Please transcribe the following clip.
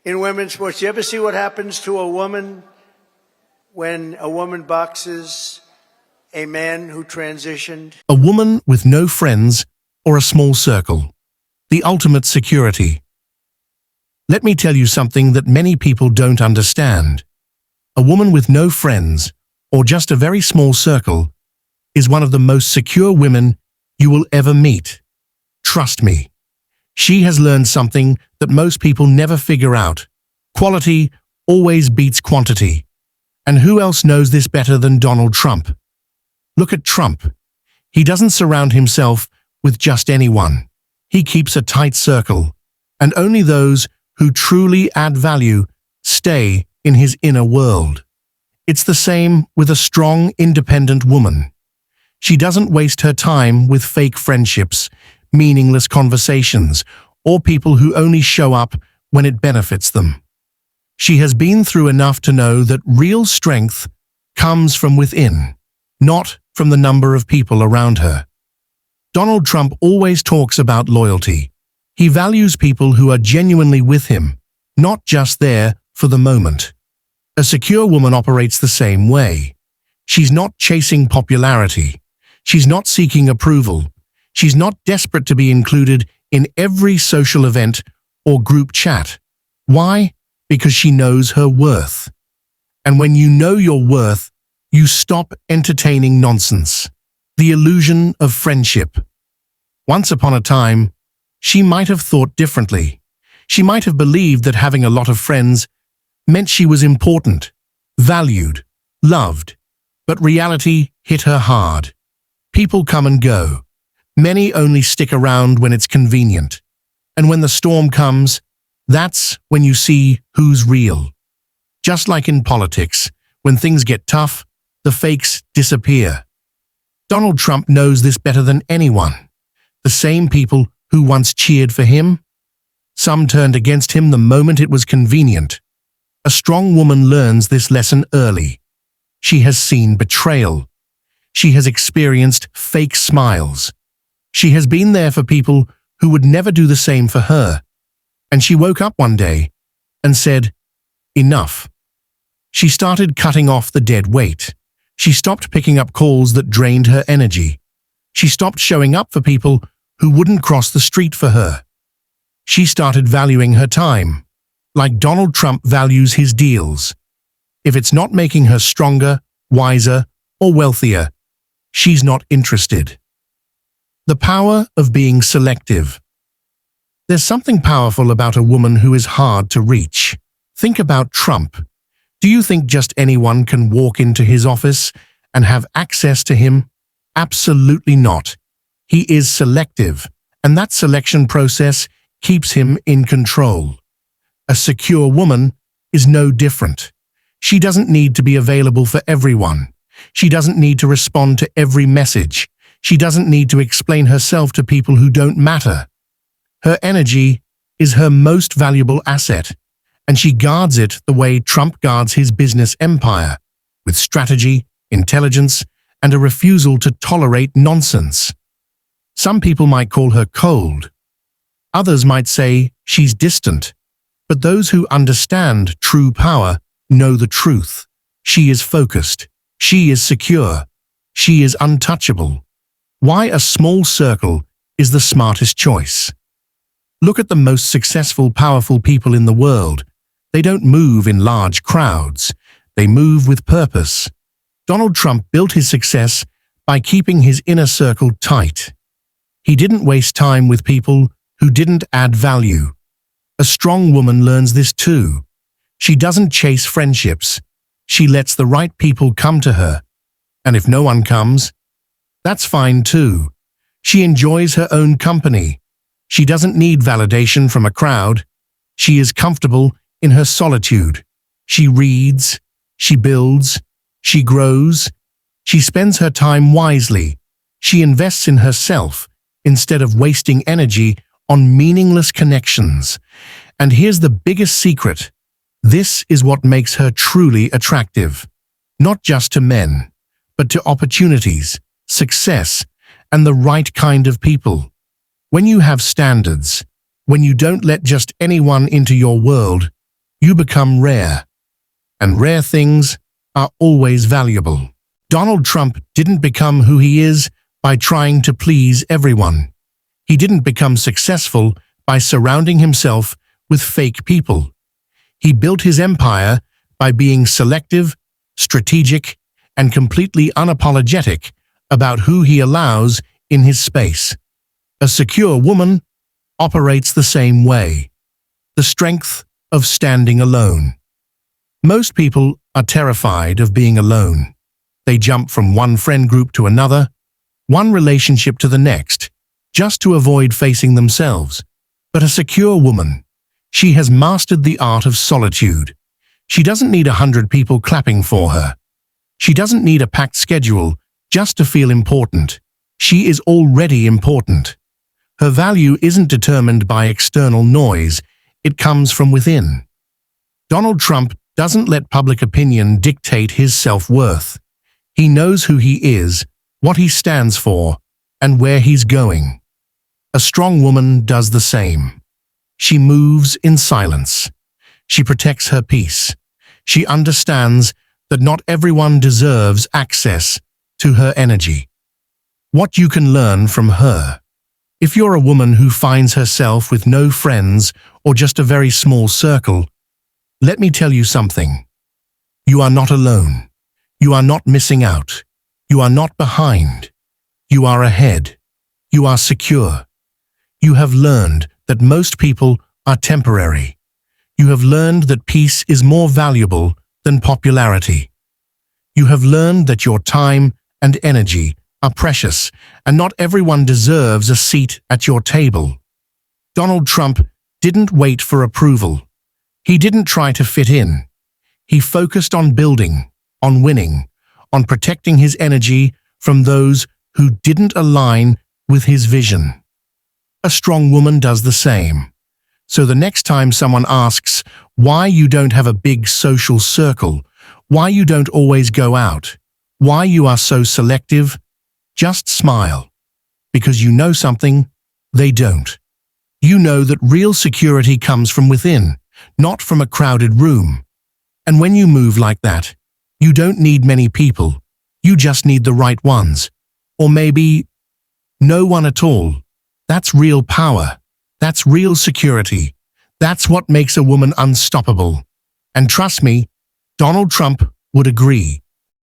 in women's sports. You ever see what happens to a woman when a woman boxes a man who transitioned? A woman with no friends or a small circle. The ultimate security. Let me tell you something that many people don't understand. A woman with no friends or just a very small circle is one of the most secure women you will ever meet. Trust me. She has learned something that most people never figure out. Quality always beats quantity. And who else knows this better than Donald Trump? Look at Trump. He doesn't surround himself with just anyone. He keeps a tight circle, and only those who truly add value stay in his inner world. It's the same with a strong, independent woman. She doesn't waste her time with fake friendships, meaningless conversations, or people who only show up when it benefits them. She has been through enough to know that real strength comes from within, not from the number of people around her. Donald Trump always talks about loyalty. He values people who are genuinely with him, not just there for the moment. A secure woman operates the same way. She's not chasing popularity. She's not seeking approval. She's not desperate to be included in every social event or group chat. Why? Because she knows her worth. And when you know your worth, you stop entertaining nonsense. The illusion of friendship. Once upon a time, she might have thought differently. She might have believed that having a lot of friends meant she was important, valued, loved. But reality hit her hard. People come and go. Many only stick around when it's convenient. And when the storm comes, that's when you see who's real. Just like in politics, when things get tough, the fakes disappear. Donald Trump knows this better than anyone. The same people who once cheered for him, some turned against him the moment it was convenient. A strong woman learns this lesson early. She has seen betrayal. She has experienced fake smiles. She has been there for people who would never do the same for her. And she woke up one day and said, "Enough." She started cutting off the dead weight. She stopped picking up calls that drained her energy. She stopped showing up for people who wouldn't cross the street for her. She started valuing her time, like Donald Trump values his deals. If it's not making her stronger, wiser, or wealthier, she's not interested. The power of being selective. There's something powerful about a woman who is hard to reach. Think about Trump. Do you think just anyone can walk into his office and have access to him? Absolutely not. He is selective, and that selection process keeps him in control. A secure woman is no different. She doesn't need to be available for everyone. She doesn't need to respond to every message. She doesn't need to explain herself to people who don't matter. Her energy is her most valuable asset, and she guards it the way Trump guards his business empire, with strategy, intelligence, and a refusal to tolerate nonsense. Some people might call her cold. Others might say she's distant. But those who understand true power know the truth. She is focused. She is secure. She is untouchable. Why a small circle is the smartest choice. Look at the most successful, powerful people in the world. They don't move in large crowds. They move with purpose. Donald Trump built his success by keeping his inner circle tight. He didn't waste time with people who didn't add value. A strong woman learns this too. She doesn't chase friendships. She lets the right people come to her. And if no one comes, that's fine too. She enjoys her own company. She doesn't need validation from a crowd. She is comfortable in her solitude. She reads, she builds, she grows. She spends her time wisely. She invests in herself instead of wasting energy on meaningless connections. And here's the biggest secret. This is what makes her truly attractive. Not just to men, but to opportunities, success, and the right kind of people. When you have standards, when you don't let just anyone into your world, you become rare. And rare things are always valuable. Donald Trump didn't become who he is by trying to please everyone. He didn't become successful by surrounding himself with fake people. He built his empire by being selective, strategic, and completely unapologetic about who he allows in his space. A secure woman operates the same way. The strength of standing alone. Most people are terrified of being alone. They jump from one friend group to another, one relationship to the next, just to avoid facing themselves. But a secure woman, she has mastered the art of solitude. She doesn't need 100 people clapping for her. She doesn't need a packed schedule just to feel important. She is already important. Her value isn't determined by external noise, it comes from within. Donald Trump doesn't let public opinion dictate his self-worth. He knows who he is, what he stands for, and where he's going. A strong woman does the same. She moves in silence. She protects her peace. She understands that not everyone deserves access to her energy. What you can learn from her. If you're a woman who finds herself with no friends or just a very small circle, let me tell you something. You are not alone. You are not missing out. You are not behind. You are ahead. You are secure. You have learned that most people are temporary. You have learned that peace is more valuable than popularity. You have learned that your time and energy are precious, and not everyone deserves a seat at your table. Donald Trump didn't wait for approval. He didn't try to fit in. He focused on building, on winning, on protecting his energy from those who didn't align with his vision. A strong woman does the same. So the next time someone asks why you don't have a big social circle, why you don't always go out, why you are so selective, just smile. Because you know something they don't. You know that real security comes from within, not from a crowded room. And when you move like that, you don't need many people. You just need the right ones. Or maybe no one at all. That's real power. That's real security. That's what makes a woman unstoppable. And trust me, Donald Trump would agree.